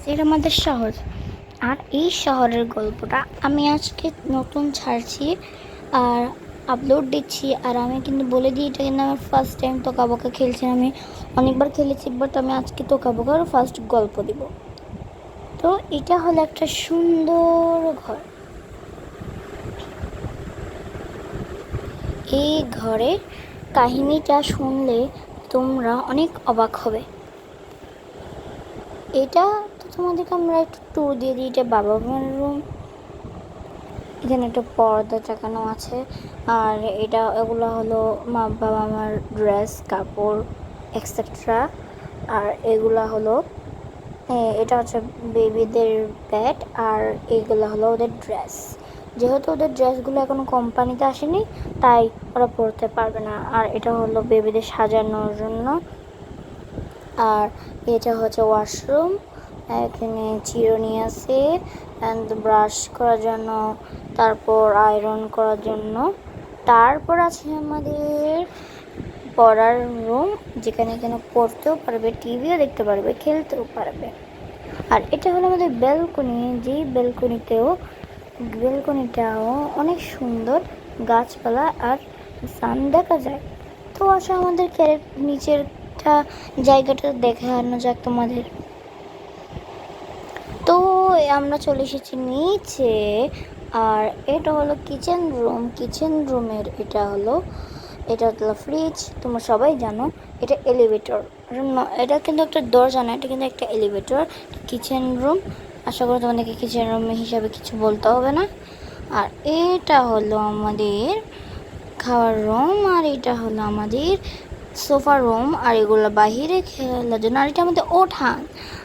Guys, এটা আমাদের শহর। আর এই শহরের গল্পটা আমি আজকে নতুন ছাড়ছি আর আপলোড দিচ্ছি। আর আমি কিন্তু বলে দিই, এটা কিন্তু আমার ফার্স্ট টাইম তোকা বোকা খেলছি। আমি অনেকবার খেলেছি, বাট আমি আজকে তোকা বোকার ফার্স্ট গল্প দিব। তো এটা হলো একটা সুন্দর ঘর। এই ঘরের কাহিনীটা শুনলে তোমরা অনেক অবাক হবে। এটা তো তোমাদেরকে আমরা একটু ট্যুর দিয়ে দিই। এটা বাবা মার রুম। এখানে একটা পর্দা টাকানো আছে। আর এগুলো হলো মা বাবা মার ড্রেস, কাপড় এক্সেট্রা। আর এগুলা হলো এটা হচ্ছে বেবিদের প্যাড। আর এগুলো হলো ওদের ড্রেস। যেহেতু ওদের ড্রেসগুলো এখনো কোম্পানিতে আসেনি, তাই ওরা পরতে পারবে না। আর এটা হলো বেবিদের সাজানোর জন্য। আর এটা হচ্ছে ওয়াশরুম। এখানে চিরুনি আছে অ্যান্ড ব্রাশ করার জন্য, তারপর আয়রন করার জন্য। তারপর আছে আমাদের পড়ার রুম, যেখানে পড়তেও পারবে, টিভিও দেখতে পারবে, খেলতেও পারবে। আর এটা হলো আমাদের ব্যালকনি, যেই ব্যালকনিটাও অনেক সুন্দর, গাছপালা আর সান দেখা যায়। তো আসলে আমাদের নিচেরটা জায়গাটা দেখানো যাক তোমাদের। তো আমরা চলে এসেছি নিচে। আর এটা হলো কিচেন রুমের এটা হলো ফ্রিজ। তোমরা সবাই জানো এটা এলিভেটর। এটা কিন্তু একটা দরজা না, এটা কিন্তু একটা এলিভেটর। কিচেন রুম, আশা করি তোমাদেরকে কিচেন রুম হিসাবে কিছু বলতে হবে না। আর এটা হলো আমাদের খাওয়ার রুম। আর এটা হলো আমাদের সোফা রুম। আর এগুলো বাহিরে খেলার জন্য। আর এটা আমাদের ওঠান।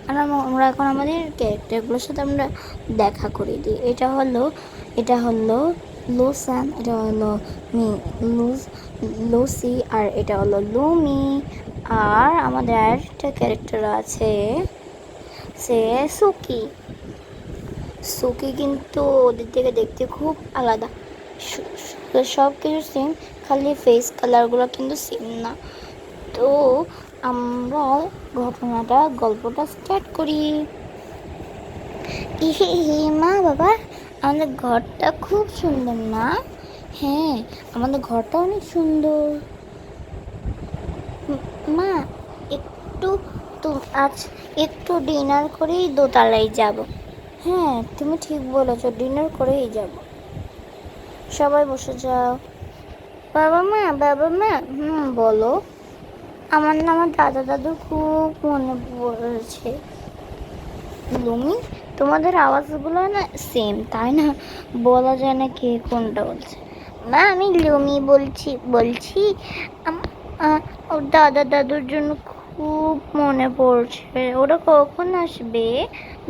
আর আমরা এখন আমাদের ক্যারেক্টারগুলোর সাথে আমরা দেখা করে দিই। এটা হলো লুসান, এটা হলো লুসি, আর এটা হলো লুমি। আর আমাদের আরেকটা ক্যারেক্টার আছে, সে সুকি কিন্তু ওদের থেকে দেখতে খুব আলাদা। সব কিছু সেম, খালি ফেস কালারগুলো কিন্তু সেম না। তো আমরা গল্পটা স্টার্ট করি। মা বাবা, আমাদের ঘরটা খুব সুন্দর না? হ্যাঁ, আমাদের ঘরটা অনেক সুন্দর। মা, আজ একটু ডিনার করেই দোতলায় যাব। হ্যাঁ, তুমি ঠিক বলেছো, ডিনার করেই যাব। সবাই বসে যাও। বাবা মা, বলো। আমার দাদা দাদু খুব মনে পড়েছে। লুমি, তোমাদের আওয়াজগুলো না সেম, তাই না? বলা যায় না কে কোনটা বলছে। মা, আমি লুমি বলছি ওর দাদা দাদুর জন্য খুব মনে পড়ছে। ওরা কখন আসবে?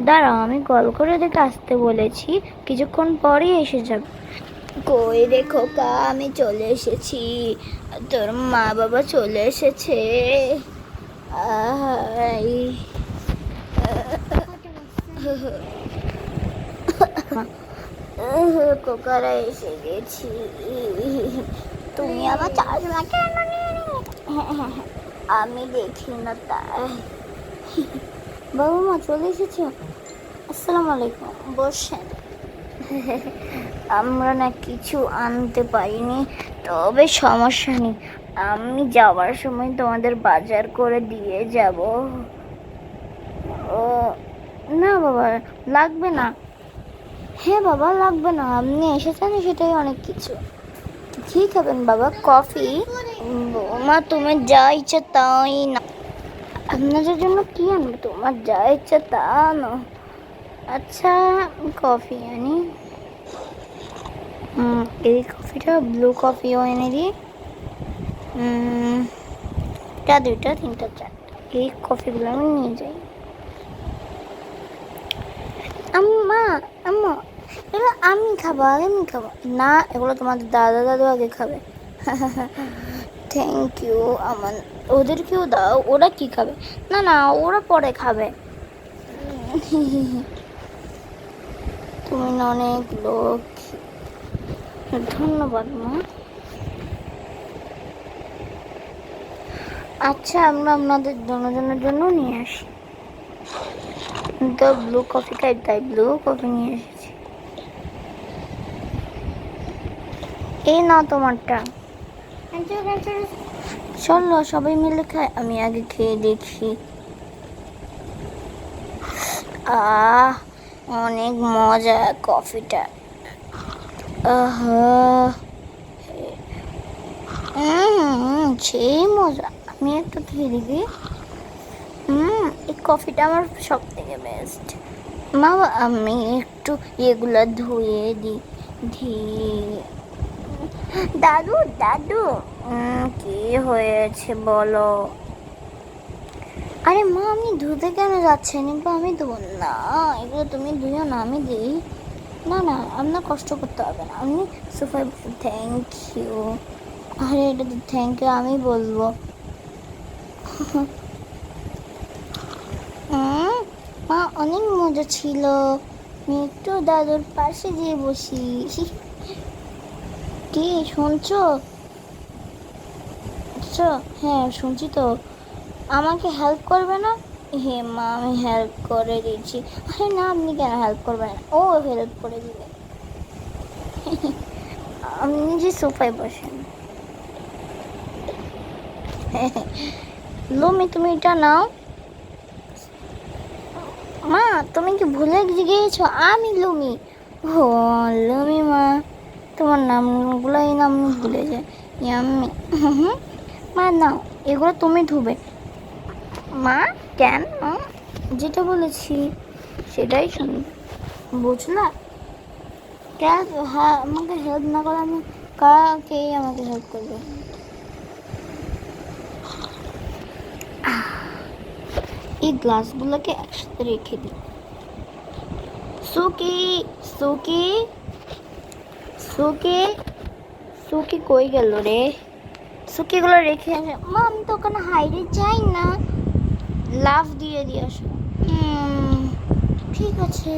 দাঁড়াও, আমি কল করে ওদেরকে আসতে বলেছি, কিছুক্ষণ পরেই এসে যাবে। কই রে খোকা, আমি চলে এসেছি। তোর মা বাবা চলে এসেছে। কোকারা এসে গেছি। তুমি আমার চাষমা কেন আমি দেখি না তাই। বাবা মা চলে এসেছ? আসসালামু আলাইকুম, বসেন। আমরা না কিছু আনতে পারিনি, তবে সমস্যা নেই, আমি যাওয়ার সময় তোমাদের বাজার করে দিয়ে যাব। ও না বাবা, লাগবে না। হ্যাঁ বাবা, লাগবে না, আপনি এসেছেন সেটাই অনেক কিছু। কি খাবেন বাবা? কফি? মা, তোমার যা ইচ্ছা তাই না। আপনাদের জন্য কি আনবো? তোমার যা ইচ্ছা তা আনো। আচ্ছা, কফি আনি। এই কফিটা ব্লু কফিও এনে দিই। দুইটা, তিনটা, চারটা, এই কফিগুলো আমি নিয়ে যাই। আম্মা, এগুলো আমি খাবো না, এগুলো তোমাদের দাদা দাদু আগে খাবে। Thank you. ওদেরকেও দাও, ওরা কি খাবে? না, ওরা পরে খাবে। তুমি অনেক লোক, ধন্যবাদ মা। আচ্ছা, আমরা আপনাদের দুজনের জন্য নিয়ে আসি। তো ব্লু কফি খাই, তাই ব্লু কফি নিয়ে এসেছি। এই নাও তোমারটা। চলো সবাই মিলে খাই, আমি আগে খেয়ে দেখি। অনেক মজা কফিটা। সেই মজা, আমি একটু খেয়ে দেখি। এই কফিটা আমার সব থেকে বেস্ট। মা আমি একটু এগুলা ধুয়ে দিই। দাদু দাদু, কি হয়েছে বলো? আরে মা, আপনি ধুতে কেন যাচ্ছেন? এগুলো আমি দেবো না, এগুলো তুমি ধুও না, আমি দিই। না না, আপনার কষ্ট করতে হবে না, আপনি সোফায় বসে। Thank you. আরে এটা তো থ্যাংক ইউ আমি বলবো। মা অনেক মজা ছিল, আমি একটু দাদুর পাশে গিয়ে বসি। কি শুনছো? হ্যাঁ শুনছি তো। আমাকে হেল্প করবে না? হে মা, আমি হেল্প করে দিচ্ছি। আরে না, আপনি কেন হেল্প করবেন? ও হেল্প করে দিবে। আপনি নিজে সোফায় বসেন। লুমি তুমি এটা নাও। মা তুমি কি ভুলে গিয়েছো? আমি লুমি। ও লুমি মা, তোমার নামগুলো এই নাম ভুলে যায়। ইয়াম্মি। মা নাও, এগুলো তুমি ধুবে। মা কেন? যেটা বলেছি সেটাই শুনবে, বুঝলা? কেন? হ্যাঁ, আমাকে হেল্প না করে আমি কাকে আমাকে হেল্প করবে? এই গ্লাসগুলোকে একসাথে রেখে দিই। সুকি সুকি সুকি সুকি কই গেল রে? সুকিগুলো রেখে আসে। মা আমি তো ওখানে হাইডে যাই না, লাভ দিয়ে দিয়ে আসো। ঠিক আছে।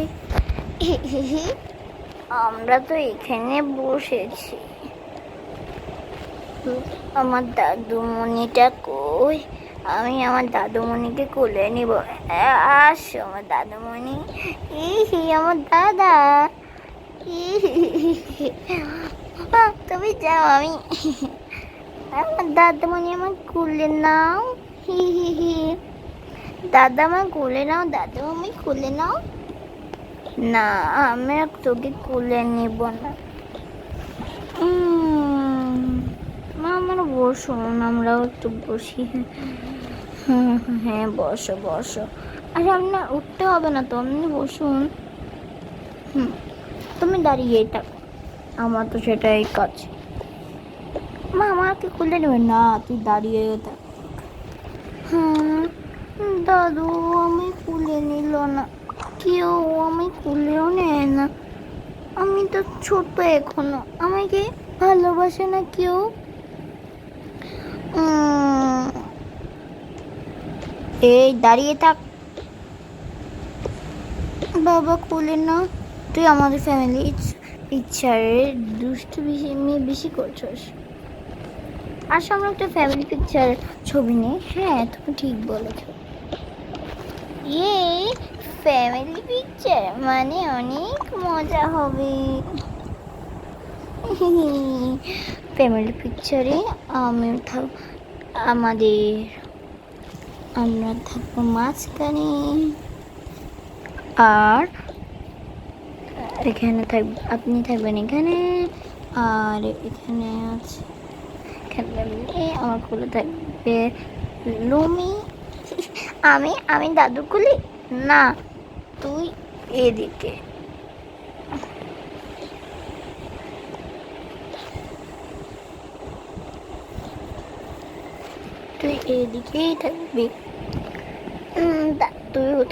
আমরা তো এখানে বসেছি, আমার দাদুমণিটা কই? আমি আমার দাদুমণিকে কোলে নিব। আসো আমার দাদুমণি। আমার দাদা। তুমি যাও, আমি আমার দাদুমণি আমার কোলে নাও। দাদা আমার কোলে নাও, দাদু আমি কোলে নাও। না, আমি তোকে কোলে নিব না। মা আমরা বসুন, আমরাও একটু বসি। হ্যাঁ বসো বসো। আরে আপনার উঠতে হবে না তো, আপনি বসুন। তুমি দাঁড়িয়ে থাকো, আমার তো সেটাই কাজ। মা আমাকে খুলে নেবে না, তুই দাঁড়িয়ে থাক। হ্যাঁ দাদু আমি খুলে নিল না, কেউ আমি খুলেও নেয় না। আমি তো ছোট এখনো, আমাকে ভালোবাসে না কেউ। এই দাঁড়িয়ে থাক, বাবা কোলে না। তুই আমাদের ফ্যামিলি পিকচারে দুষ্টু বেশি করছস। আসো আমরা একটা ফ্যামিলি পিকচার ছবি নেই। হ্যাঁ তুমি ঠিক বলেছ। ফ্যামিলি পিকচার মানে অনেক মজা হবে। ফ্যামিলি পিকচারে আমি আমাদের আমরা থাকবো মাঝখানে, আর এখানে আপনি থাকবেন এখানে, আর এখানে আছে আমার কোলে থাকবে লুমি। আমি দাদু কুলি না, তুই এদিকে। তুই এদিকেই থাকবি।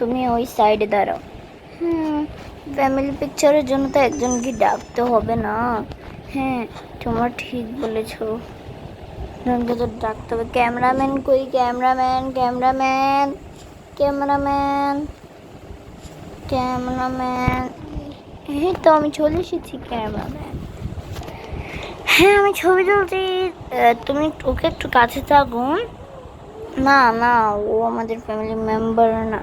তুমি ওই সাইডে দাঁড়াও। ফ্যামিলি পিকচারের জন্য তো একজনকে ডাকতে হবে না? হ্যাঁ তোমার ঠিক বলেছো, তো ডাকতে হবে। ক্যামেরাম্যান কই? Cameraman cameraman cameraman cameraman. এই তো আমি চলে এসেছি ক্যামেরাম্যান। হ্যাঁ আমি ছবি তুলছি, তুমি ওকে একটু কাছে থাকুন। না না, ও আমাদের ফ্যামিলি মেম্বার না।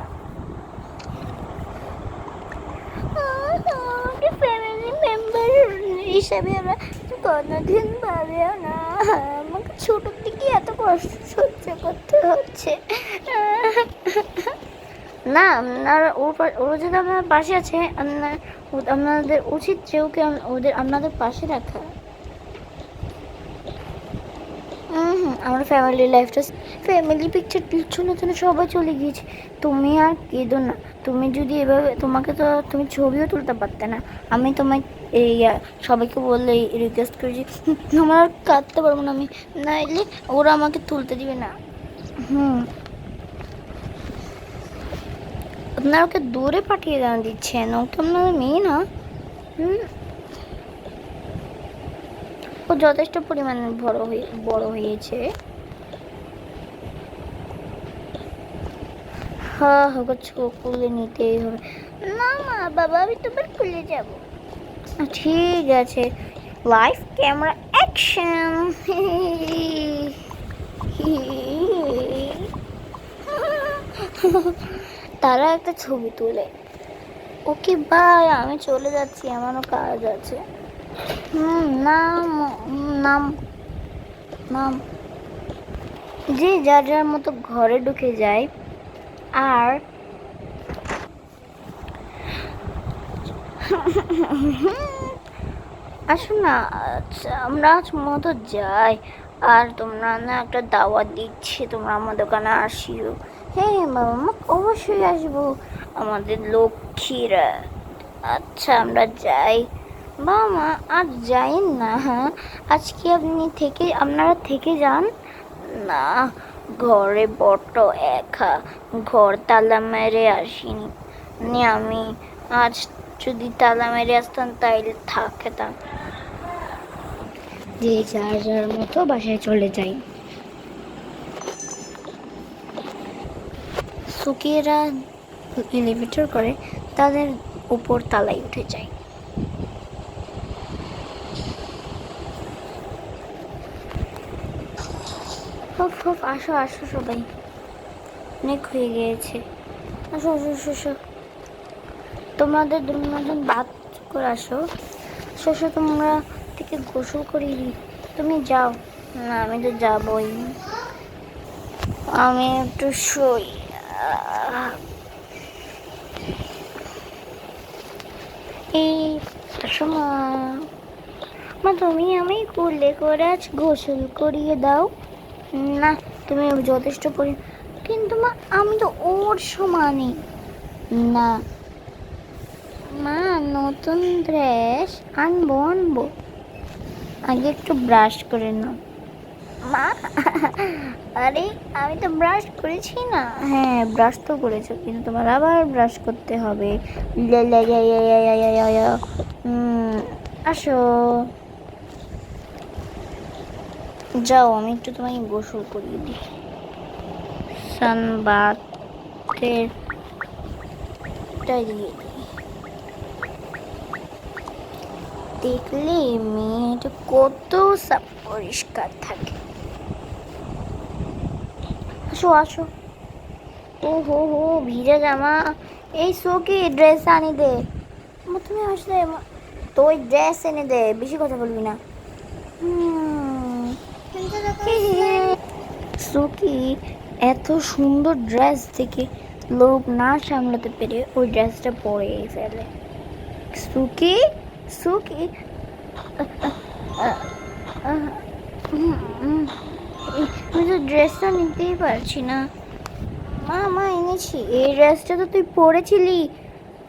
হিসাবে ওরা কোনোদিন পাবেও না। আমাকে ছোটোর থেকে এত কষ্ট সহ্য করতে হচ্ছে। না, আপনারা ওরা যদি আপনার পাশে আছে, আপনাদের উচিত যে ওকে ওদের আপনাদের পাশে রাখা। আমার ফ্যামিলি লাইফটা, ফ্যামিলি পিকচার পিছনে জন্য সবাই চলে গিয়েছে। তুমি আর কেঁদো না। তুমি যদি এভাবে, তোমাকে তো তুমি ছবিও তুলতে পারতে না। আমি তোমায় এই সবাইকে বললে রিকোয়েস্ট করেছি, আমার আর কাঁদতে পারবো না আমি, নাইলে ওরা আমাকে তুলতে দিবে না। আপনারা ওকে দূরে পাঠিয়ে দিচ্ছেন, ওকে আপনাদের মেয়ে না। ও যথেষ্ট পরিমাণে বড় হয়েছে। হ্যাঁ, ওকে কোলে নিতেই হবে। না মা, বাবা আমি তোমার কোলে যাব। ঠিক আছে, লাইভ ক্যামেরা অ্যাকশন। তারা একটা ছবি তুলে। ওকে বাই, আমি চলে যাচ্ছি, আমারও কাজ আছে। নাম নাম নাম যে যার যার মতো ঘরে ঢুকে যায়। আর আসুন না, আচ্ছা আমরা আজ মতো যাই। আর তোমরা না একটা দাওয়াত দিচ্ছি, তোমরা আমার দোকানে আসিও। হ্যাঁ বাবা মা, অবশ্যই আসবো, আমাদের লক্ষ্মীরা। আচ্ছা আমরা যাই। বাবা মা আজ যাইন না। হ্যাঁ, আজকে আপনারা থেকে যান না। ঘরে বড্ড একা, ঘর তালা মেরে আসিনি আমি। আজ যদি তালা মেরে আসতাম তাইলে থাকতাম। যে যার যার মতো বাসায় চলে যাই। সুকিয়েরা এলিভেটর করে তাদের উপর তালায় উঠে যায়। আসো আসো সবাই, অনেক হয়ে গিয়েছে। আসো আসো আসো আসো, তোমাদের দুজন বাদ করে আসো। শোষো, তোমরা থেকে গোসল করিয়ে দিই। তুমি যাও না, আমি তো যাবই। আমি একটু শুই। এই সময় তুমি আমি কোলে করে আজ গোসল করিয়ে দাও না। তুমি যথেষ্ট কিন্তু মা আমি তো ওর সমানই না। মা নতুন ড্রেস আনবো, আগে একটু ব্রাশ করে নাও। মা আরে আমি তো ব্রাশ করেছি না। হ্যাঁ ব্রাশ তো করেছো, কিন্তু তোমার আবার ব্রাশ করতে হবে। আসো, যাও আমি একটু তোমাকে গোসল করিয়ে দিই। সানবাথের দিয়ে দিই। দেখলে মেয়েটা কত পরিষ্কার থাকে। আসো আসো। ও হো ভিজে জামা। এই সোকি ড্রেস আনি দে। তুমি আসলে তো ওই ড্রেস এনে দে, বেশি কথা বলবি না। সোকি এত সুন্দর ড্রেস দেখে লোভ না সামলাতে পেরে ওই ড্রেসটা পরে ফেলে। সুকি সুকি আমি তো ড্রেসটা নিতেই পারছি না। মা এনেছি, এই ড্রেসটা তো তুই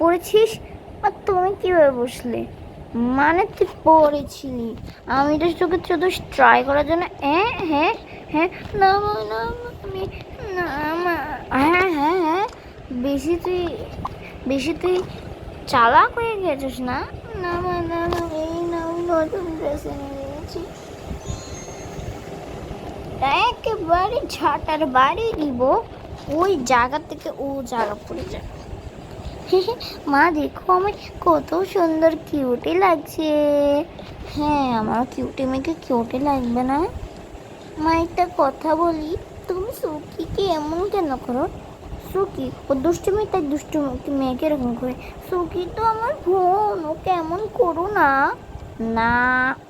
পরেছিস। আর তুমি কিভাবে বসলে? মানে তুই পরেছিলি, আমি তো তোকে শুধু ট্রাই করার জন্য। হ্যাঁ না আমি না মা। হ্যাঁ বেশি তুই চালাক হয়ে গেছিস না। না এই না আমি নতুন ড্রেস এনে দিয়েছি, একেবারে ঝাঁটার বাড়ি দিব, ওই জায়গা থেকে ও জায়গা পড়ে যায়। মা দেখো আমার কত সুন্দর কিউটি লাগছে। হ্যাঁ আমার কিউটি মেয়েকে কিউটি লাগবে না? মা একটা কথা বলি, তুমি সুকিকে এমন কেন করো? সুকি ও দুষ্টুমি, তাই দুষ্টু মেয়েকে এরকম করে। সুকি তো আমার বোন, ওকে এমন করো না। না,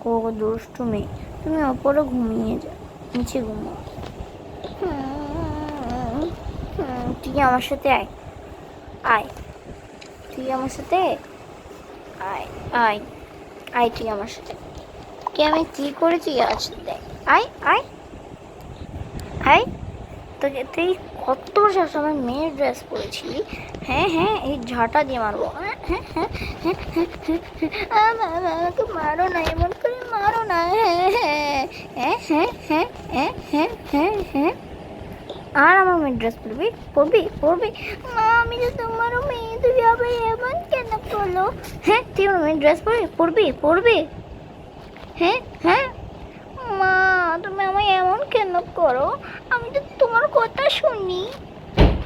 ও দুষ্টু মেয়ে, তুমি ওপরে ঘুমিয়ে যাও, নিচে ঘুমাও। তুই আমার সাথে আয়, আয়, তুই আমার সাথে আয়, আয়, আয়, তুই আমার সাথে। কি আমি কি করেছি আজ দেখ, আয় আয় আয়। তোকে তুই কত সাহস, আমার মেয়ের ড্রেস পরেছিলি। হ্যাঁ হ্যাঁ, এই ঝাঁটা দিয়ে মারবো। হ্যাঁ হ্যাঁ হ্যাঁ হ্যাঁ হ্যাঁ হ্যাঁ, আমাকে মারো না, এমন করে মারো না। হ্যাঁ হ্যাঁ হ্যাঁ হ্যাঁ হ্যাঁ হ্যাঁ হ্যাঁ হ্যাঁ। আর আমার মেয়ের ড্রেস পরবি পরবি পরবি? মা, আমি তো তোমারও মেয়ে, তুই আবার এমন কেন করলো? হ্যাঁ, তুই আমার মেয়ের ড্রেস পরবি পরবি পরবি? হ্যাঁ হ্যাঁ। মা, তুমি আমায় এমন কেন করো? আমি তো তোমার কথা শুনি।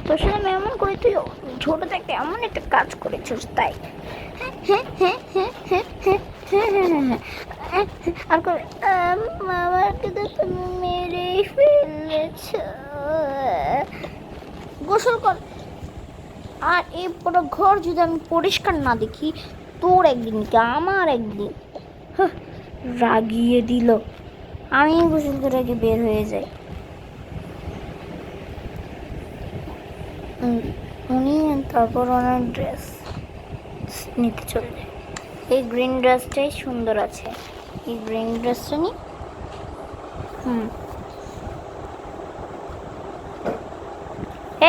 তোর সাথে আমি এমন করি, তুই ছোট থেকে এমন একটা কাজ করেছিস তাই। হ্যাঁ হ্যাঁ হ্যাঁ হ্যাঁ হ্যাঁ হ্যাঁ হ্যাঁ হ্যাঁ হ্যাঁ। আর করে আমাকে তো তুমি মেরে ফেলেছ। গোসল কর। আর এই পুরো ঘর যদি আমি পরিষ্কার না দেখি, তোর একদিন কি আমার একদিন। রাগিয়ে দিল। আমি গোসল করে আগে বের হয়ে যাই। উনি তারপর ওনার ড্রেস নিতে চলে যায়। এই গ্রিন ড্রেসটাই সুন্দর আছে, এই গ্রিন ড্রেসটা নি।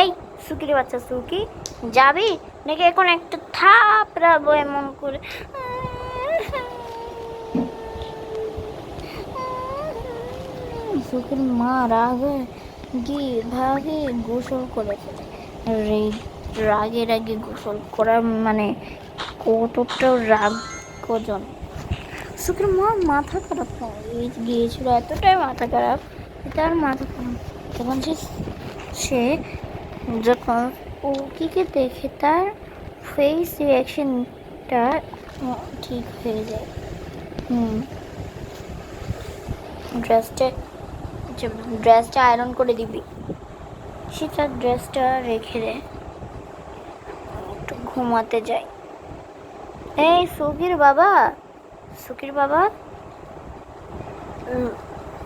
এই সুকির বাচ্চা, সুকি যাবি নাকি এখন একটা থাপড়াবো এমন করে? সুকির মা রাগে গিয়ে ভাগে গোসল করে ফেলে। রাগে রাগে গোসল করা মানে কতটা রাগ কজন। সুকির মা মাথা খারাপ হয়ে গিয়েছিল, এতটাই মাথা খারাপ, তার মাথা খারাপ তখন সে যখন উকিকে দেখে তার ফেস রিয়াকশনটা ঠিক হয়ে যায়। ড্রেসটা আয়রন করে দিবি। সে তার ড্রেসটা রেখে দেয়, একটু ঘুমাতে যায়। এই সুকির বাবা, সুকির বাবা,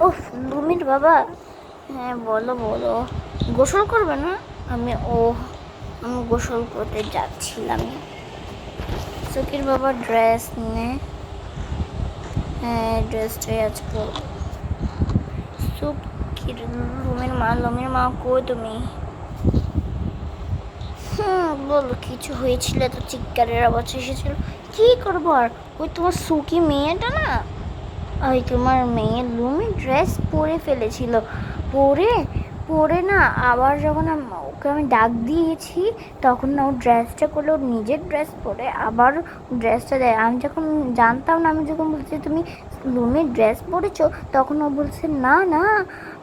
ও লুমির বাবা। হ্যাঁ বলো বলো, গোসল করবে না? আমি গোসল করতে যাচ্ছিলাম। সুকির বাবা ড্রেস নিয়ে, হ্যাঁ ড্রেসটাই আজ পরবো। সুকির লুমির মা কই তুমি? বলো, কিছু হয়েছিল তো, চিৎকারের আওয়াজ এসেছিল। কি করবো আর, ওই তোমার সুকি মেয়েটা না, ওই তোমার মেয়ে লুমি ড্রেস পরে ফেলেছিল। পরে পরে না, আবার যখন ওকে আমি ডাক দিয়েছি তখন না ও ড্রেসটা করলে, ওর নিজের ড্রেস পরে আবার ড্রেসটা দেয়। আমি যখন জানতাম না, আমি যখন বলছি তুমি লুমির ড্রেস পরেছো, তখন ও বলছে না না,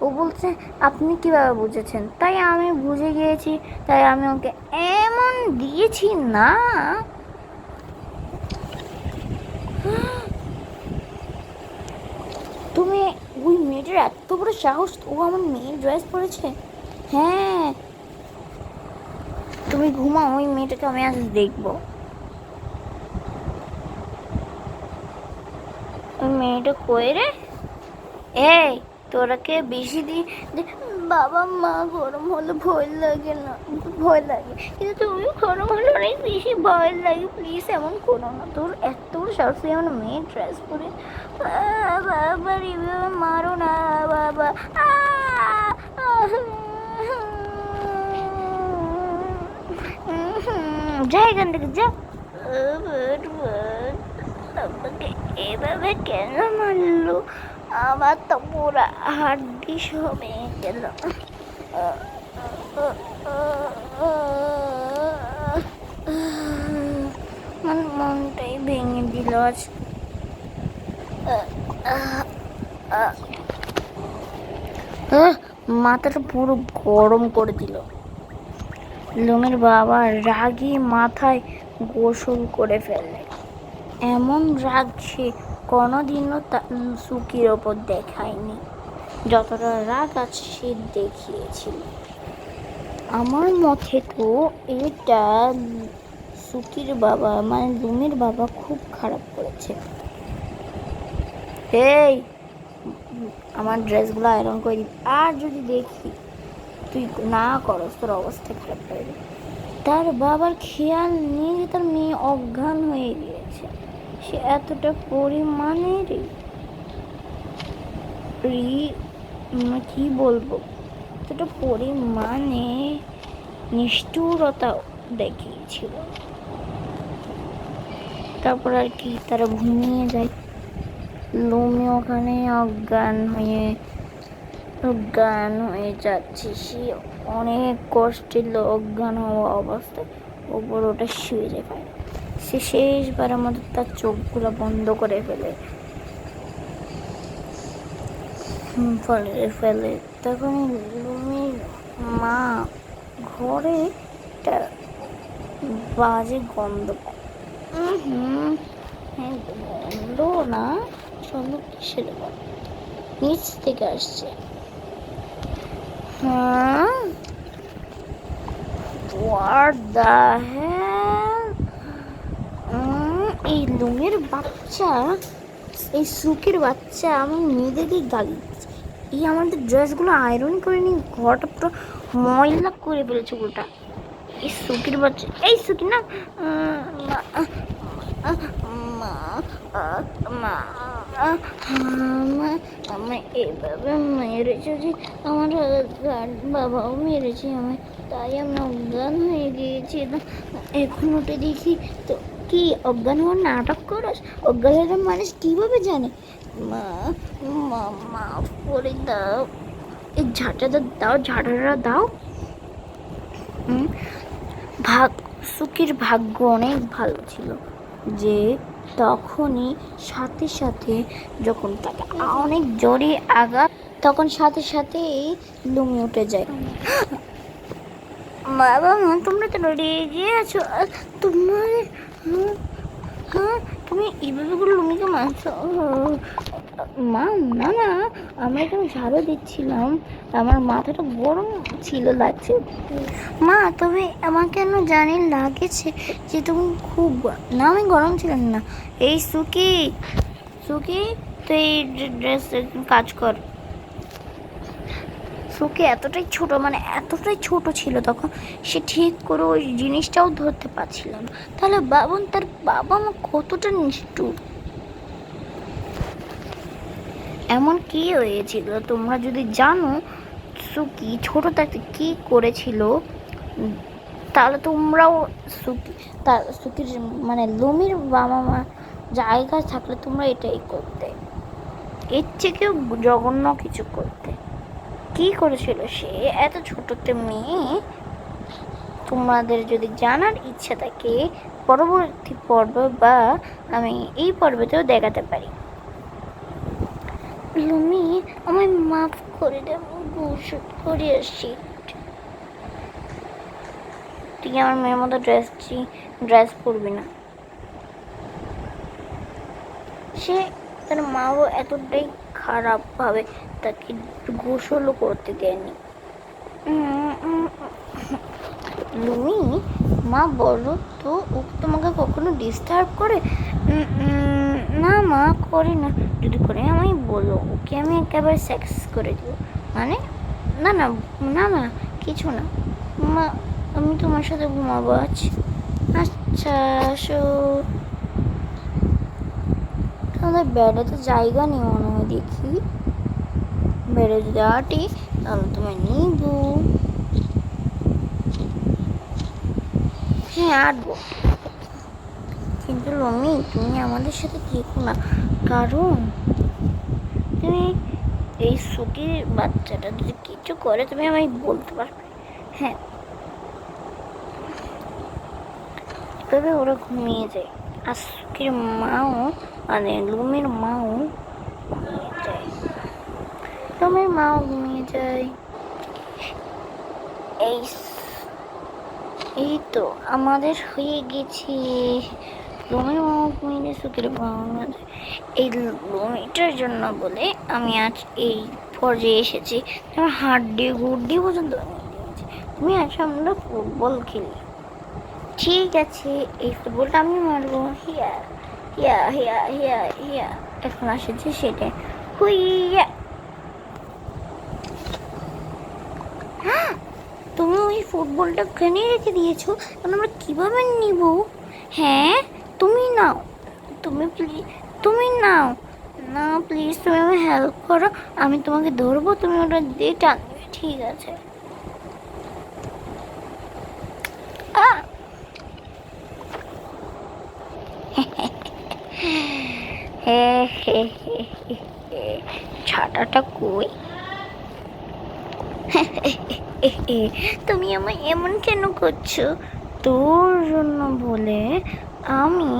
ও বলছে আপনি কীভাবে বুঝেছেন? তাই আমি বুঝে গিয়েছি, তাই আমি ওকে এমন দিয়েছি না। তুমি, ওই মেয়েটার এত বড় সাহস, ও আমার মেয়ের ড্রেস পরেছে। হ্যাঁ, তুমি ঘুমাও, ওই মেয়েটাকে আমি আজ দেখবো। ওই মেয়েটা কই রে? এই তোরাকে বেশি দিই। বাবা মা, গরম হলে ভয় লাগে না? ভয় লাগে, কিন্তু তুমি গরম হলে অনেক বেশি ভয় লাগে। প্লিজ এমন করো না, তোর এত সাহস, তুই আমার মেয়ের ড্রেস পরে। বাবা এভাবে মারো না বাবা। যা এখান থেকে যা। আমাকে এভাবে কেন মারলো? আমার তো পুরা হাড্ডি সব ভেঙে গেল। মনটাই ভেঙে দিল আজ। মাথাটা পুরো গরম করে দিল। লুমির বাবা রাগী মাথায় গোসল করে ফেললেন। এমন রাগ সে কোনোদিনও সুকির ওপর দেখায়নি, যতটা রাগ আজ সে দেখিয়েছিল। আমার মতে তো এটা সুকির বাবা মানে লুমির বাবা খুব খারাপ করেছে। এই আমার ড্রেসগুলো আয়রন করে দিবি, আর যদি দেখি তুই না করস তোর অবস্থা খারাপ হয়ে যাবে। তার বাবার খেয়াল নেই যে তার মেয়ে অজ্ঞান হয়ে গিয়েছে। সে এতটা পরিমাণের কি বলবো, এতটা পরিমাণে নিষ্ঠুরতা দেখিয়েছিল। তারপর আর কি, তারা ঘুমিয়ে যায়। লুমি ওখানে অজ্ঞান হয়ে যাচ্ছে। সে অনেক কষ্টে অজ্ঞান হওয়া অবস্থায় ওপর ওটা শুয়ে পায়। সে শেষবারের মতো তার চোখগুলো বন্ধ করে ফেলে তখন লুমির মা ঘরে একটা বাজে গন্ধ পায়। হ্যাঁ, গন্ধ না, শোনো কিসের গন্ধ নিচ থেকে আসছে। What the hell? এই লুমের বাচ্চা, এই সুখের বাচ্চা আমার মেয়েদেরকে গালি দিচ্ছে। এই আমাদের ড্রেসগুলো আয়রন করে নি, ঘরটা পুরো ময়লা করে ফেলেছে গোটা। এই সুখের বাচ্চা, এই সুখী না, আমায় এভাবে মেরেছে যে আমার বাবাও মেরেছে আমায়, তাই আমি অজ্ঞান হয়ে গিয়েছি। এখন উঠে দেখি তো কি অজ্ঞান হওয়ার নাটক করস? অজ্ঞান হওয়ার মানুষ কীভাবে জানে? মা মা মাফ করে দাও, এই ঝাঁটাটা দাও, ঝাঁটাটা দাও। সুখীর ভাগ্য অনেক ভালো ছিল যে তখনই সাথে সাথে যখন তাকে অনেক জোরে আঘাত, তখন সাথে সাথেই লুমি উঠে যায়। বাবা মা তোমরা তো রেগে আছো, তোমার তুমি এইভাবে করে লুমিকে মারছো? মা না না, আমরা এখানে ঝাড়ু দিচ্ছিলাম, আমার মাথাটা গরম ছিল, লাগছে। মা তবে আমার কেন জানি লাগেছে যে তুমি খুব, না আমি গরম ছিলাম না। এই সুকি তুই ড্রেস কাজ কর। সুকি এতটাই ছোট ছিল তখন, সে ঠিক করে ওই জিনিসটাও ধরতে পারছিল না। তাহলে বাবন তার বাবা মা কতটা নিষ্ঠুর। এমন কি হয়েছিল তোমরা যদি জানো সুকি ছোট থাকতে কি করেছিল, তাহলে তোমরাও সুকির মানে লুমির বাবা মা জায়গায় থাকলে তোমরা এটাই করতে, এর থেকেও জঘন্য কিছু করতে। কি করেছিল সে এত ছোটতে মেয়ে? তোমাদের যদি জানার ইচ্ছা থাকে পরবর্তী পর্ব বা আমি এই পর্বতেও দেখাতে পারি। লুমি আমায় মাফ করে দেব, গোসল করে আসছি। তুই আমার মেয়ের মতো ড্রেস পরবি না। সে তার মাও এতটাই খারাপভাবে তাকে গোসলও করতে দেয়নি। লুমি মা বলো তো, ও তোমাকে কখনো ডিস্টার্ব করে? না মা করে না। যদি করে আমায় বলো, ওকে আমি একেবারে সেক্স করে দেবো। মানে না না না না কিছু না মা, আমি তোমার সাথে ঘুমাবো আজ। আচ্ছা আসো। আমাদের বেডে তো জায়গা নেই মনে হয়, দেখি বেডে যদি আটি তাহলে তোমায় নিব। হ্যাঁ আটবো, কিন্তু লমি তুমি আমাদের সাথে দেখো না, কারণ তুমি এই সুখীর বাচ্চাটা যদি কিছু করে তুমি আমায় বলতে পারবে। হ্যাঁ, তবে ওরা ঘুমিয়ে যায়, আর সুখীর মাও মানে লুমির মাও ঘুমিয়ে যায়, লুমির মাও ঘুমিয়ে যায়। এই তো আমাদের হয়ে গেছে। লুমির মাও ঘুমিয়ে, সুখীর মাও ঘুমিয়ে। এই লুমিটার জন্য বলে আমি আজ এই পর্যায়ে এসেছি। আমার হাড্ডি গুড্ডি পর্যন্ত তুমি আজ আমরা ফুটবল খেলি। ঠিক আছে, এই ফুটবলটা আমি মারবো। হিয়া হিয়া হিয়া হিয়া হিয়া। এখন আসছে সেটা। হুইয়া, তুমি ওই ফুটবলটা কেনে রেখে দিয়েছো, এখন আমরা কীভাবে নিব? হ্যাঁ, তুমি নাও, তুমি প্লিজ, তুমি নাও না প্লিজ, তুমি আমাকে হেল্প করো, আমি তোমাকে ধরবো, তুমি ওটা দিয়ে টানবে, ঠিক আছে? ছাটাটা কই? তুমি আমায় এমন কেন করছো? তোর জন্য বলে আমি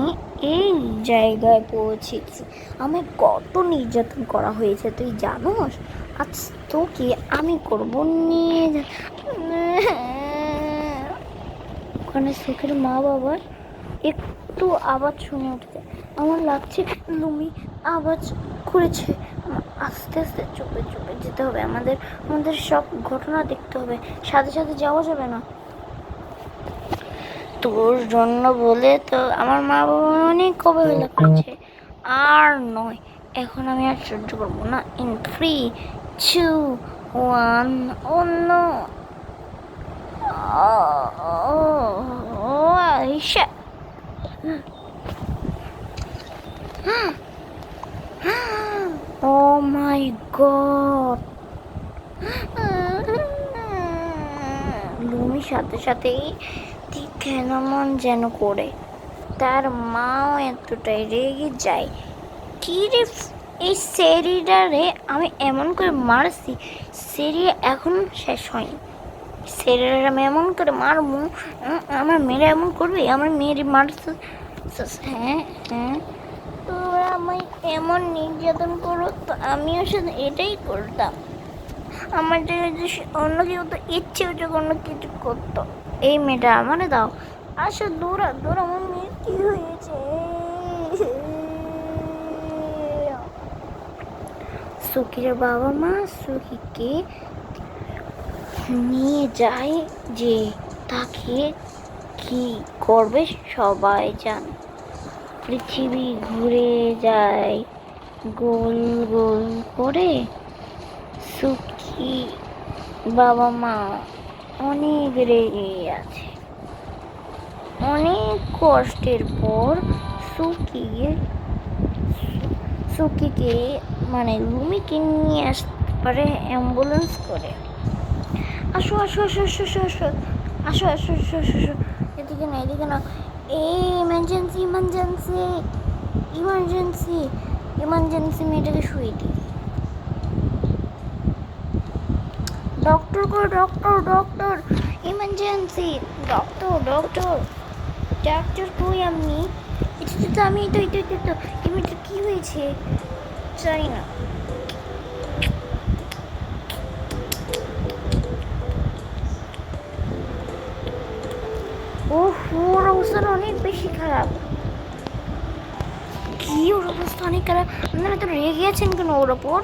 এই জায়গায় পৌঁছেছি। আমায় কত নির্যাতন করা হয়েছে তুই জানোস? আজ তোকে আমি করবো, নিয়ে যা। ওখানে সুখের মা বাবার একটু আওয়াজ শুনে উঠেছে। আমার লাগছে লুমি আওয়াজ করেছে। আস্তে আস্তে চুপে চুপে যেতে হবে, আমাদের আমাদের সব ঘটনা দেখতে হবে, সাথে সাথে যাওয়া যাবে না। তোর জন্য বলে তো আমার মা বাবা অনেক অবহেলা করেছে, আর নয়, এখন আমি আর সহ্য করবো না। ইন 3, 2, 1, অন্য আইসা। Oh my god! লুমির সাথে সাথেই ঠিক কেমন যেন করে, তার মাও এতটাই রেগে যায়। কি রে, এই সেরিটারে আমি এমন করে মারছি, সেরি এখন শেষ হয়নি। সেরিটারে আমি এমন করে মারবো, আমার মেয়েরা এমন করবে, আমার মেয়ের মারছে। হ্যাঁ হ্যাঁ, তোরা আমায় এমন নির্যাতন করো তো আমিও সাথে এটাই করতাম। আমার যদি অন্য কেউ তো ইচ্ছে হচ্ছে অন্য কিছু করতো। এই মেয়েটা আমারে দাও, আসো দৌড়া দৌড়া, আমার মেয়ের কি হয়েছে? সুখীর বাবা মা সুখীকে নিয়ে যায়, যে তাকে কি করবে সবাই জানে। পৃথিবী ঘুরে যায় গোল গোল করে। সুখী বাবা মা অনেক রেগে আছে। অনেক কষ্টের পর সুখীকে মানে লুমিকে নিয়ে আসতে পারে অ্যাম্বুলেন্স করে। আসো আসো আসো আসো আসো আসো আসো আসো আসো আসো আসো, এদিকে না এদিকে না। এই ইমার্জেন্সি ইমার্জেন্সি ইমার্জেন্সি ইমার্জেন্সি, মেয়েটাকে শুয়ে দিই। ডক্টর কো, doctor doctor, emergency, doctor doctor doctor কই আপনি? এটা তো আমি, তো এটা তো তো এমনিটা কী হয়েছে জানি না। ওর অবস্থাটা অনেক বেশি খারাপ। কি ওর অবস্থা অনেক খারাপ? আপনারা তো রেগে আছেন কেন ওর ওপর?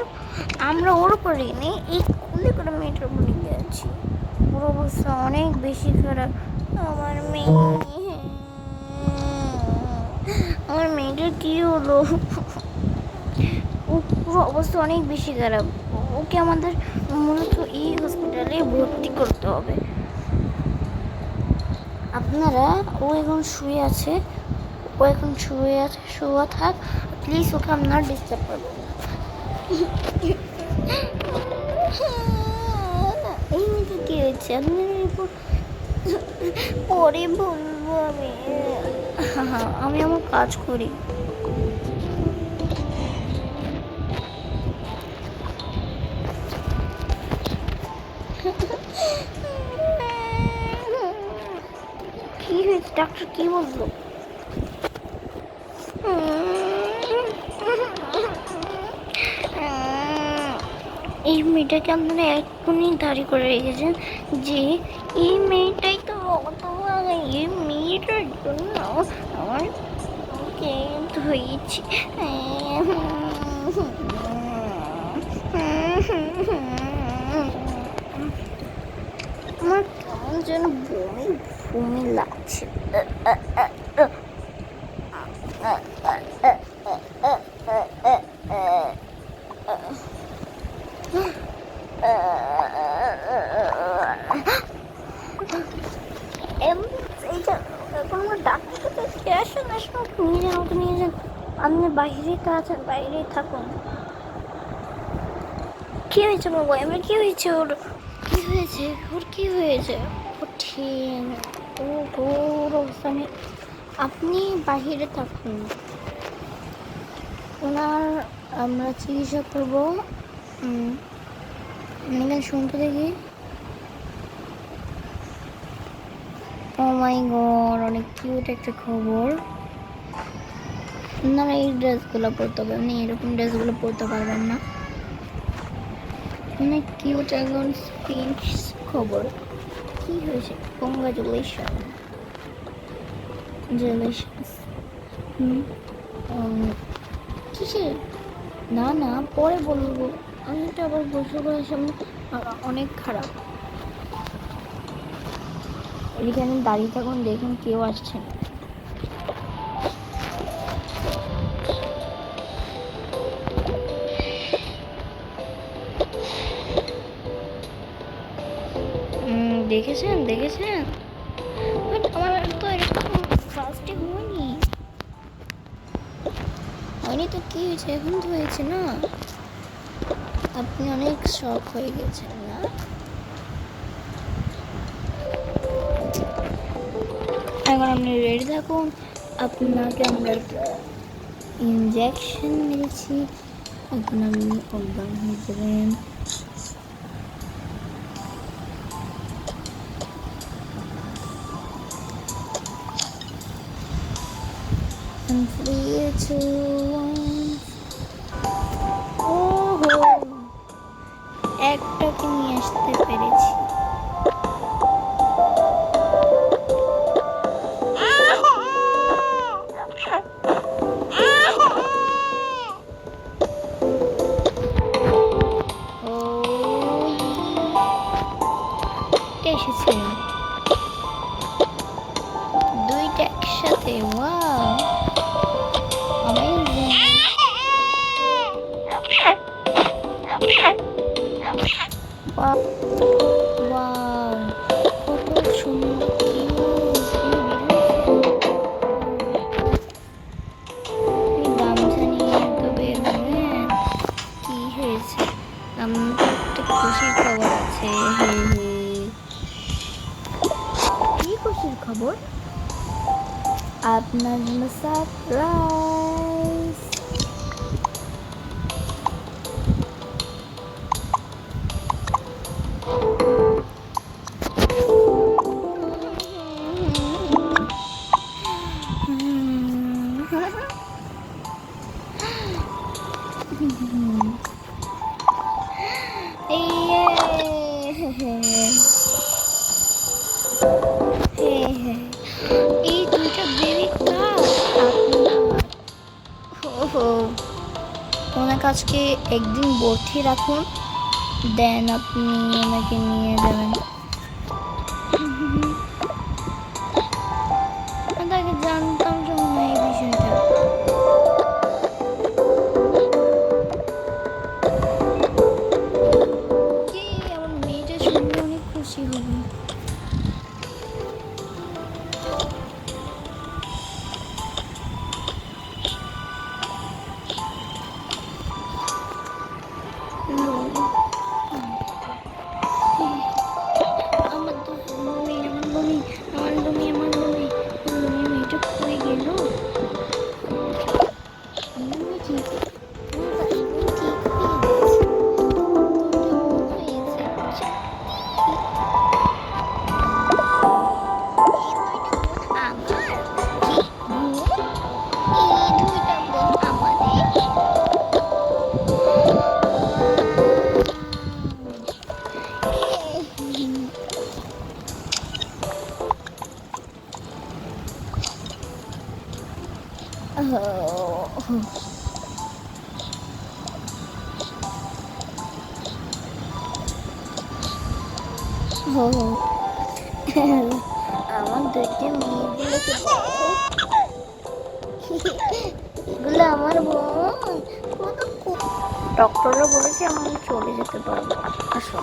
আমরা ওর ওপর রেগে নেই, এই কুলে করে মেয়েটার উপর রেগে আছি। ওর অবস্থা অনেক বেশি খারাপ। আমার মেয়ে, আমার মেয়েটার কি হলো? ও পুরো অবস্থা অনেক বেশি খারাপ। ওকে আমাদের মূলত এই হসপিটালে ভর্তি করতে হবে। আপনারা, ও এখন শুয়ে আছে, ও এখন শুয়ে আছে, শোয়া থাক প্লিজ, ওকে আপনারা ডিস্টার্ব করবেন না। এই মেয়েটা কি হয়েছে আপনার উপর? পরে বলবো আমি। আমি আমার কাজ করি। কি হয়েছে, ডাক্তার কি বললো? এই মেয়েটাকে আপনারা এক্ষুনি দাঁড়ি করে রেখেছেন, যে এই মেয়েটাই তো অতভাবে, এই মেয়েটার জন্য আমার হয়েছে। আমার কেমন যেন বমি বমি লাগছে। আসুন আসুন, নিয়ে যান, ওকে নিয়ে যান। আপনি বাইরেই তো আছেন, বাইরেই থাকুন। কি হয়েছে বাবা, এবার কি হয়েছে ওর? কি হয়েছে ওর? কি হয়েছে ওর? ঠিক ও, ওর অবস্থা নেই। আপনি বাহিরে থাকুন, ওনার আমরা চিকিৎসা করবো। এখানে শুনতে দেখি। ও মাই গড, অনেক কিউট একটা খবর। আপনারা এই ড্রেসগুলো পরতে হবে, আপনি এরকম ড্রেসগুলো পরতে পারবেন না। অনেক কিউট একজন পিঙ্ক খবর। কি হয়েছে? Congratulation, congratulations. কিসের? না না, পরে বলবো। আমি তো আবার বসে করার সামনে অনেক খারাপ। এখানে দাঁড়িয়ে থাকুন, দেখুন কেউ আসছে না। দেখেছেন দেখেছেন, বাট আমার তো এরকম ফার্স্টে হয়নি। হয়নি তো কি হয়েছে, এখন তো হয়েছে না। আপনি অনেক শখ হয়ে গেছেন না? এখন আপনি রেডি থাকুন, আপনাকে আমরা ইনজেকশন মেরেছি, এখন আপনি অজ্ঞান হয়ে যাবেন। ওহো, একটাকে নিয়ে আসতে পেরেছি। ও এসেছে দুইটা একসাথে, ওয়াও অ্যামেজিং। ওয়াও ওয়াও, কত সুন্দর কিউট। গামছা নিয়ে তো বের হবেন? কি হয়েছে? আমার একটা খুশির খবর আছে। হে হে, কি খুশির খবর? আপনার জন্য সারপ্রাইজ। এই দুইটা বেবি কার? আপনার? ওহো, ওনার কাছকে একদিন ভর্তি রাখুন, দেন আপনি ওনাকে নিয়ে যাবেন। তাকে জানতাম যখন এই বিষয়টা। কি আমার মেয়েটা শুনলে অনেক খুশি হবে। আমার তো লুমি, আমার লুমি, আমার লুমি, আমার লুমি, আমার লুমি, মেয়েটা কই গেল? লুমি ঠিক, লুমি ঠিক হয়ে গেছে। দুটো বোন হয়েছে। এই দুইটা বোন আমার? কি বোন? এই দুইটা বোন আমাদের? আমার দুইটা মেয়েগুলোকে দেখো, এগুলো আমার বোন। ডক্টররা বলেছে আমি চলে যেতে পারবো। আসো।